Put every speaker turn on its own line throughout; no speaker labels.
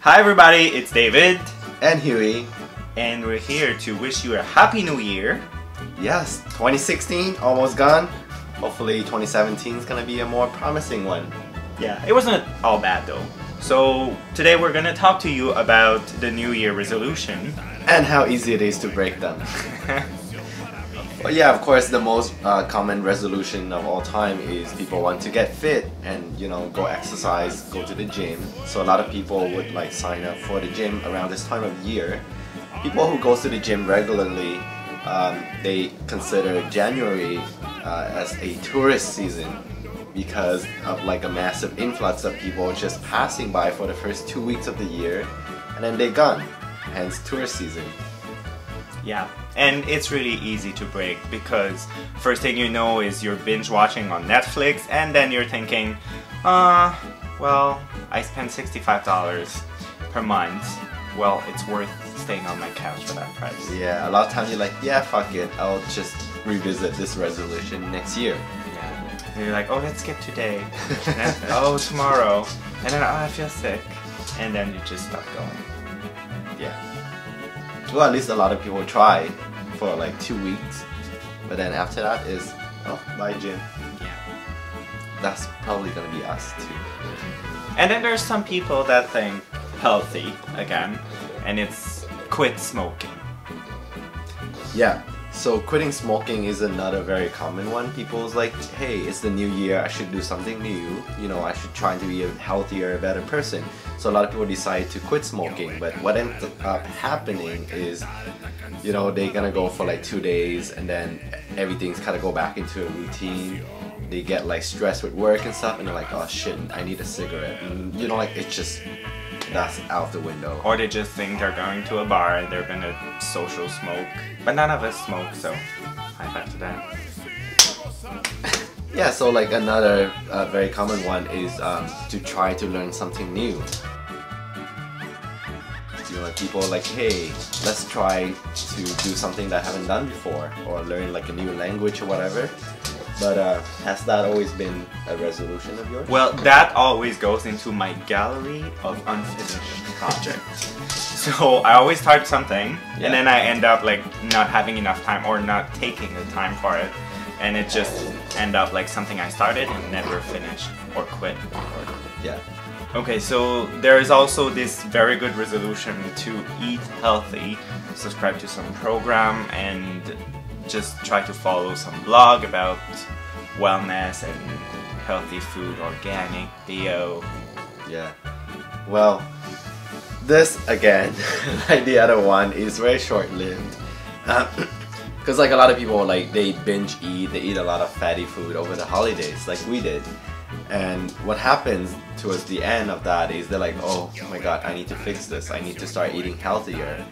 Hi everybody, it's David
and Huey,
and we're here to wish you a happy new year.
Yes, 2016 almost gone. Hopefully 2017 is gonna be a more promising one.
Yeah, it wasn't all bad though. So today we're gonna talk to you about the New Year resolution
and how easy it is to break them. But yeah, of course, the most common resolution of all time is people want to get fit and, you know, go exercise, go to the gym. So a lot of people would like sign up for the gym around this time of year. People who goes to the gym regularly, they consider January as a tourist season because of like a massive influx of people just passing by for the first 2 weeks of the year, and then they're gone. Hence tourist season.
Yeah, and it's really easy to break because first thing you know is you're binge watching on Netflix and then you're thinking, well, I spent $65 per month. Well, it's worth staying on my couch for that price.
Yeah, a lot of times you're like, yeah, fuck it, I'll just revisit this resolution next year.
Yeah, and you're like, oh, let's skip today, and then, oh, tomorrow, and then, oh, I feel sick, and then you just stop going.
Yeah. Well, at least a lot of people try for like 2 weeks, but then after that is, oh, bye gym.
Yeah.
That's probably gonna be us too.
And then there's some people that think healthy again, and it's quit smoking.
Yeah. So quitting smoking is another very common one. People's like, hey, it's the new year, I should do something new. You know, I should try to be a healthier, a better person. So a lot of people decide to quit smoking, but what ends up happening is, you know, they're gonna go for like 2 days and then everything's kind of go back into a routine. They get like stressed with work and stuff and they're like, oh shit, I need a cigarette. And you know, like it's just, that's out the window.
Or they just think they're going to a bar and they're gonna social smoke. But none of us smoke, so high five to that.
Yeah, so like another very common one is to try to learn something new. You know, like people are like, hey, let's try to do something that I haven't done before, or learn like a new language or whatever. But has that always been a resolution of yours?
Well, that always goes into my gallery of unfinished projects. So I always start something, and then I end up like not having enough time or not taking the time for it, and it just end up like something I started and never finished or quit.
Yeah.
Okay, so there is also this very good resolution to eat healthy, subscribe to some program, and just try to follow some blog about wellness and healthy food, organic, bio.
Yeah. Well, this again, like the other one, is very short-lived. Because like a lot of people, like they binge eat, they eat a lot of fatty food over the holidays, like we did. And what happens towards the end of that is they're like, oh my god, I need to fix this, I need to start eating healthier.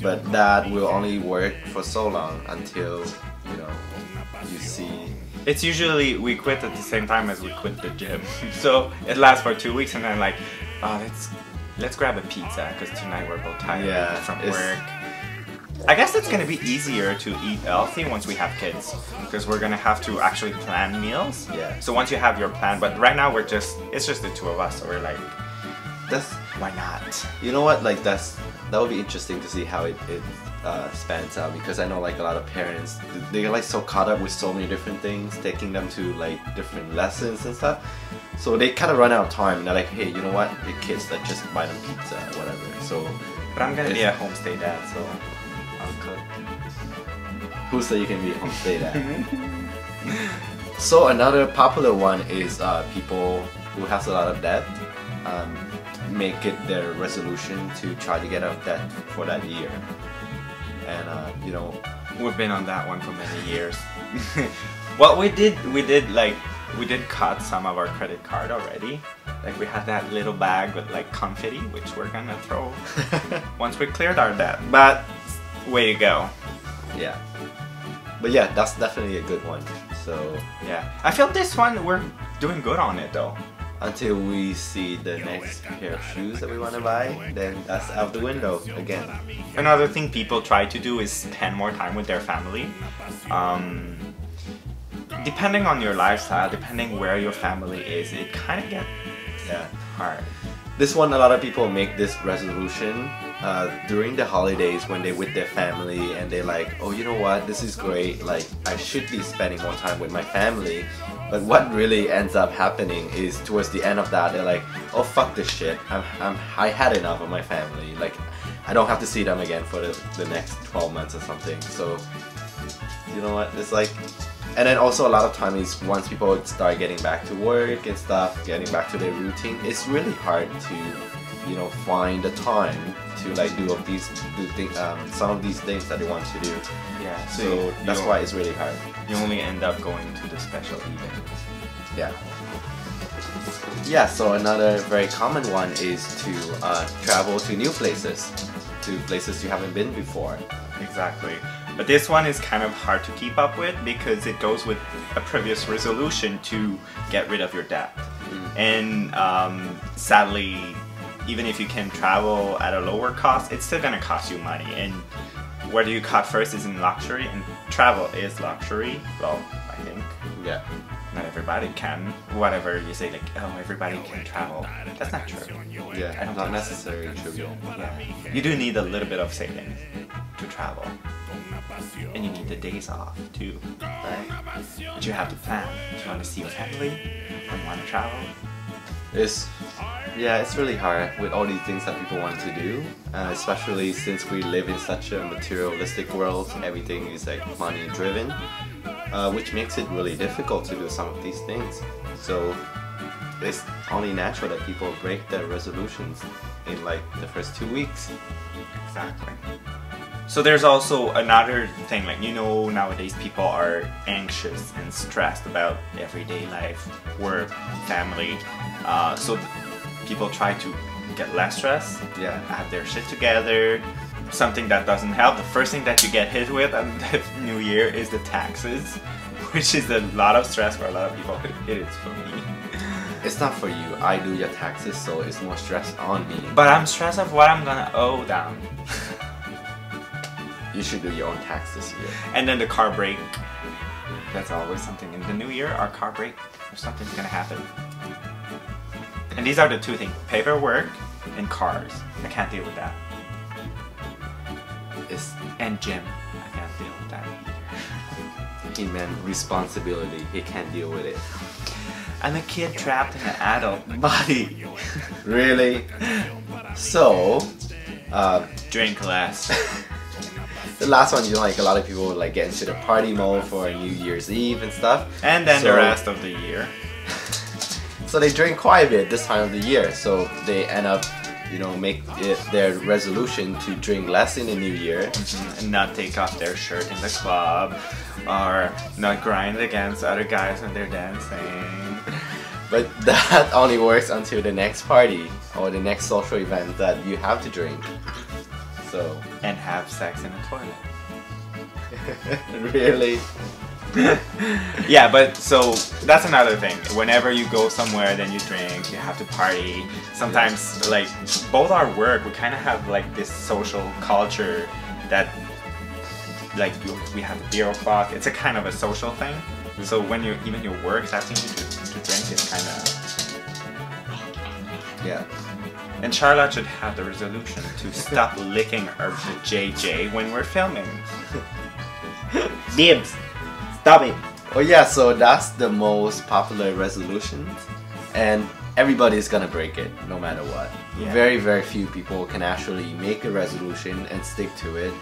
But that will only work for so long until, you know, you see.
It's usually we quit at the same time as we quit the gym. So it lasts for 2 weeks and then like, oh, let's grab a pizza because tonight we're both tired from work. I guess it's gonna be easier to eat healthy once we have kids because we're gonna have to actually plan meals.
Yeah.
So once you have your plan, but right now it's just the two of us, so we're like, why not?
You know what? Like that would be interesting to see how it spans out, because I know like a lot of parents, they're like so caught up with so many different things, taking them to like different lessons and stuff. So they kind of run out of time and they're like, hey, you know what? The kids that just buy them pizza or whatever. So.
But I'm gonna be a homestay dad, so.
Who said you can be a homestay dad? So another popular one is people who has a lot of debt make it their resolution to try to get out of debt for that year. And you know,
we've been on that one for many years. Well, we did cut some of our credit card already. Like we had that little bag with like confetti, which we're gonna throw once we cleared our debt. But way to go.
Yeah. But yeah, that's definitely a good one. So
yeah, I feel this one we're doing good on it though.
Until we see the next pair of shoes that we want to buy, then that's out the window again.
Another thing people try to do is spend more time with their family. Depending on your lifestyle, depending where your family is, it kind of gets hard.
This one, a lot of people make this resolution during the holidays when they're with their family and they're like, oh, you know what, this is great, like I should be spending more time with my family. But what really ends up happening is towards the end of that, they're like, oh, fuck this shit, I had enough of my family, like I don't have to see them again for the next 12 months or something. So you know what, it's like, and then also a lot of time is once people start getting back to work and stuff, getting back to their routine, it's really hard to, you know, find the time to like do some of these things that they want to do.
Yeah.
So that's why it's really hard.
You only end up going to the special events.
Yeah. Yeah. So another very common one is to travel to new places, to places you haven't been before.
Exactly. But this one is kind of hard to keep up with because it goes with a previous resolution to get rid of your debt. And sadly, even if you can travel at a lower cost, it's still gonna cost you money. And where do you cut first is in luxury, and travel is luxury. Well, I think.
Yeah.
Not everybody can. Whatever you say, like, oh, everybody can travel. That's not true.
Yeah, not necessarily true.
Yeah. You do need a little bit of savings to travel. And you need the days off too, right? But you have to plan. Do you want to see your family? Or you want to travel?
It's really hard with all these things that people want to do, especially since we live in such a materialistic world. Everything is like money driven, which makes it really difficult to do some of these things. So it's only natural that people break their resolutions in like the first 2 weeks.
Exactly. So there's also another thing, like, you know, nowadays people are anxious and stressed about everyday life, work, family. So people try to get less stress, have their shit together. Something that doesn't help, the first thing that you get hit with on the new year is the taxes, which is a lot of stress for a lot of people. It is for me.
It's not for you. I do your taxes, so it's more stress on me.
But I'm stressed of what I'm gonna owe them.
You should do your own tax this year.
And then the car break. That's always something. In the new year, our car break, or something's gonna happen. And these are the two things: paperwork and cars. I can't deal with that. And gym. I can't deal with that either.
He meant responsibility. He can't deal with it.
I'm a kid trapped in an adult body.
Really? So,
drink less.
The last one, you know, like a lot of people like get into the party mode for New Year's Eve and stuff.
And then the rest of the year.
So they drink quite a bit this time of the year. So they end up, you know, make it their resolution to drink less in the new year.
And not take off their shirt in the club. Or not grind against other guys when they're dancing.
But that only works until the next party or the next social event that you have to drink. So.
And have sex in the toilet.
Really?
Yeah, but so that's another thing. Whenever you go somewhere, then you drink, you have to party. Sometimes, like, both our work, we kind of have like this social culture that, like, we have the beer o'clock. It's a kind of a social thing. So when you even your work's asking you to drink, it's kind of And Charlotte should have the resolution to stop licking her JJ when we're filming. Dibs, stop it.
Oh yeah, so that's the most popular resolution, and everybody's gonna break it no matter what. Yeah. Very, very few people can actually make a resolution and stick to it.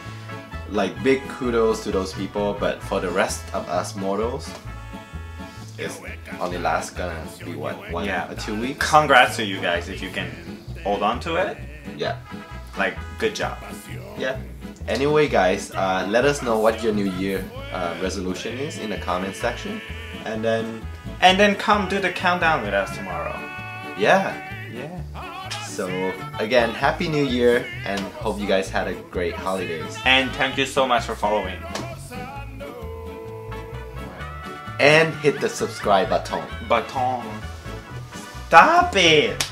Like, big kudos to those people, but for the rest of us mortals, it's only gonna be what, 1 or 2 weeks?
Congrats to you guys if you can hold on to it.
Yeah.
Like, good job.
Yeah. Anyway, guys, let us know what your New Year resolution is in the comment section, and then
come do the countdown with us tomorrow.
Yeah.
Yeah.
So again, Happy New Year, and hope you guys had a great holidays.
And thank you so much for following.
And hit the subscribe button.
Stop it!